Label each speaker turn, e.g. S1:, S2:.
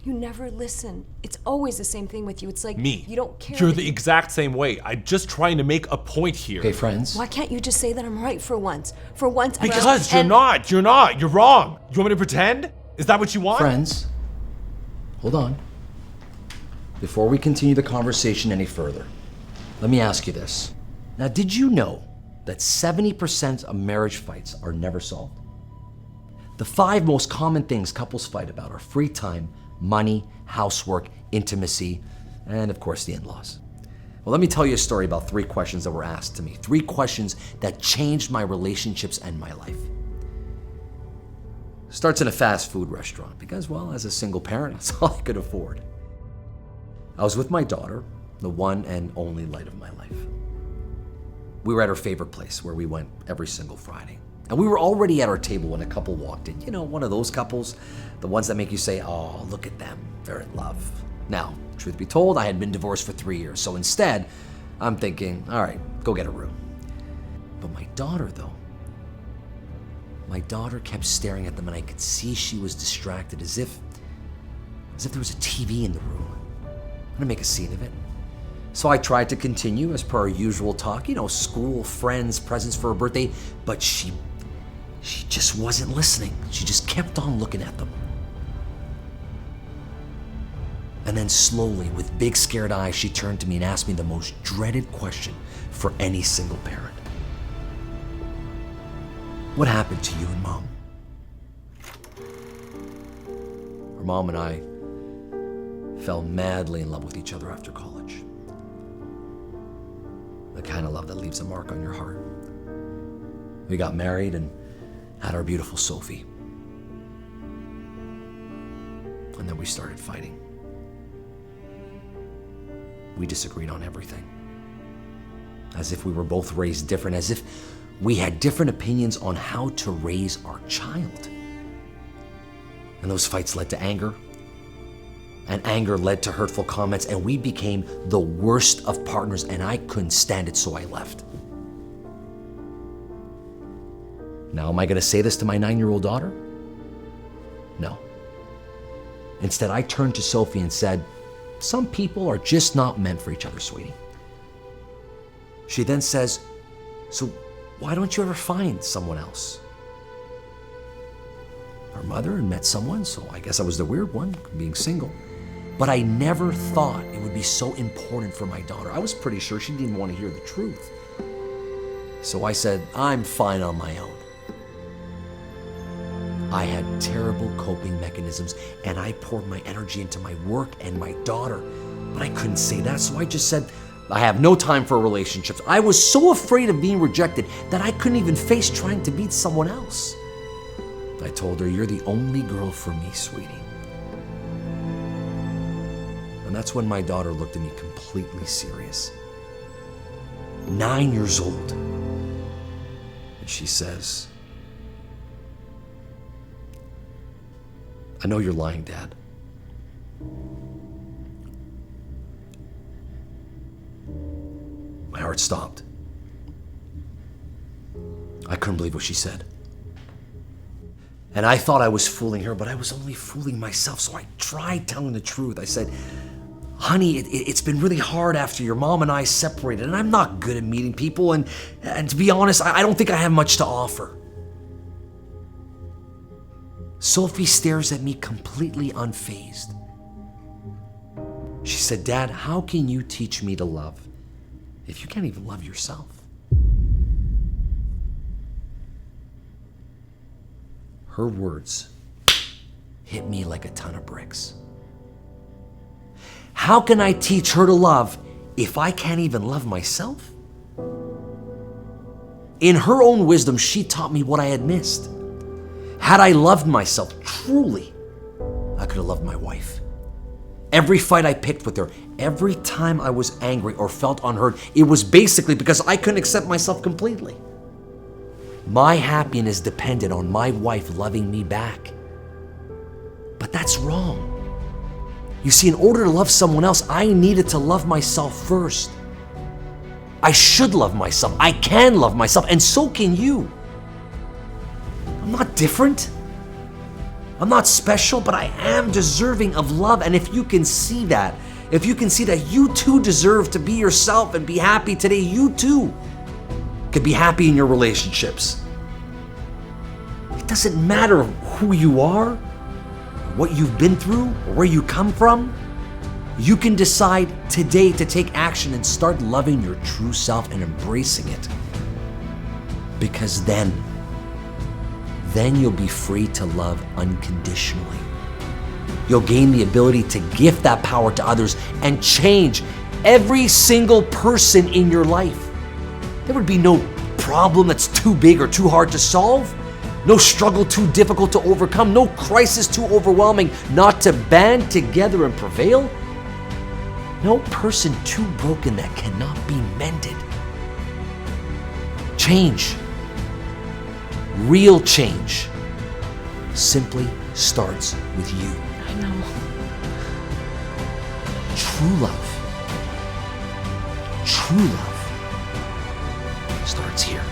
S1: You never listen. It's always the same thing with you. It's like
S2: Me.
S1: you don't care.
S2: You're the exact same way. I'm just trying to make a point here.
S3: Okay, friends.
S1: Why can't you just say that I'm right for once? For once,
S2: Because you're not. You're wrong. You want me to pretend? Is that what you want?
S3: Friends, hold on. Before we continue the conversation any further, let me ask you this. Now, did you know that 70% of marriage fights are never solved? The 5 most common things couples fight about are free time, money, housework, intimacy, and of course the in-laws. Well, let me tell you a story about 3 questions that were asked to me. 3 questions that changed my relationships and my life. Starts in a fast food restaurant because, well, as a single parent, that's all I could afford. I was with my daughter, the one and only light of my life. We were at her favorite place where we went every single Friday. And we were already at our table when a couple walked in. You know, one of those couples, the ones that make you say, oh, look at them, they're in love. Now, truth be told, I had been divorced for 3 years. So instead, I'm thinking, all right, go get a room. But my daughter, though, my daughter kept staring at them and I could see she was distracted as if there was a TV in the room. I'm gonna make a scene of it. So I tried to continue as per our usual talk, you know, school, friends, presents for her birthday, but she just wasn't listening. She just kept on looking at them. And then slowly, with big scared eyes, she turned to me and asked me the most dreaded question for any single parent. What happened to you and Mom? Her mom and I fell madly in love with each other after college. The kind of love that leaves a mark on your heart. We got married and had our beautiful Sophie. And then we started fighting. We disagreed on everything. As if we were both raised different, as if we had different opinions on how to raise our child. And those fights led to anger. And anger led to hurtful comments, and we became the worst of partners, and I couldn't stand it, so I left. Now, am I gonna say this to my 9-year-old daughter? No. Instead, I turned to Sophie and said, some people are just not meant for each other, sweetie. She then says, so why don't you ever find someone else? Her mother had met someone, so I guess I was the weird one, being single. But I never thought it would be so important for my daughter. I was pretty sure she didn't want to hear the truth. So I said, I'm fine on my own. I had terrible coping mechanisms, and I poured my energy into my work and my daughter. But I couldn't say that, so I just said, I have no time for relationships. I was so afraid of being rejected that I couldn't even face trying to meet someone else. I told her, you're the only girl for me, sweetie. And that's when my daughter looked at me completely serious. 9 years old. And she says, I know you're lying, Dad. My heart stopped. I couldn't believe what she said. And I thought I was fooling her, but I was only fooling myself, so I tried telling the truth. I said, honey, it's been really hard after your mom and I separated, and I'm not good at meeting people, and to be honest, I don't think I have much to offer. Sophie stares at me completely unfazed. She said, Dad, how can you teach me to love if you can't even love yourself? Her words hit me like a ton of bricks. How can I teach her to love if I can't even love myself? In her own wisdom, she taught me what I had missed. Had I loved myself truly, I could have loved my wife. Every fight I picked with her, every time I was angry or felt unheard, it was basically because I couldn't accept myself completely. My happiness depended on my wife loving me back. But that's wrong. You see, in order to love someone else, I needed to love myself first. I should love myself. I can love myself, and so can you. I'm not different. I'm not special, but I am deserving of love. And if you can see that, if you can see that you too deserve to be yourself and be happy today, you too could be happy in your relationships. It doesn't matter who you are, what you've been through, or where you come from. You can decide today to take action and start loving your true self and embracing it. Because then you'll be free to love unconditionally. You'll gain the ability to gift that power to others and change every single person in your life. There would be no problem that's too big or too hard to solve, no struggle too difficult to overcome, no crisis too overwhelming not to band together and prevail, no person too broken that cannot be mended. Change, real change, simply starts with you.
S4: I know.
S3: True love starts here.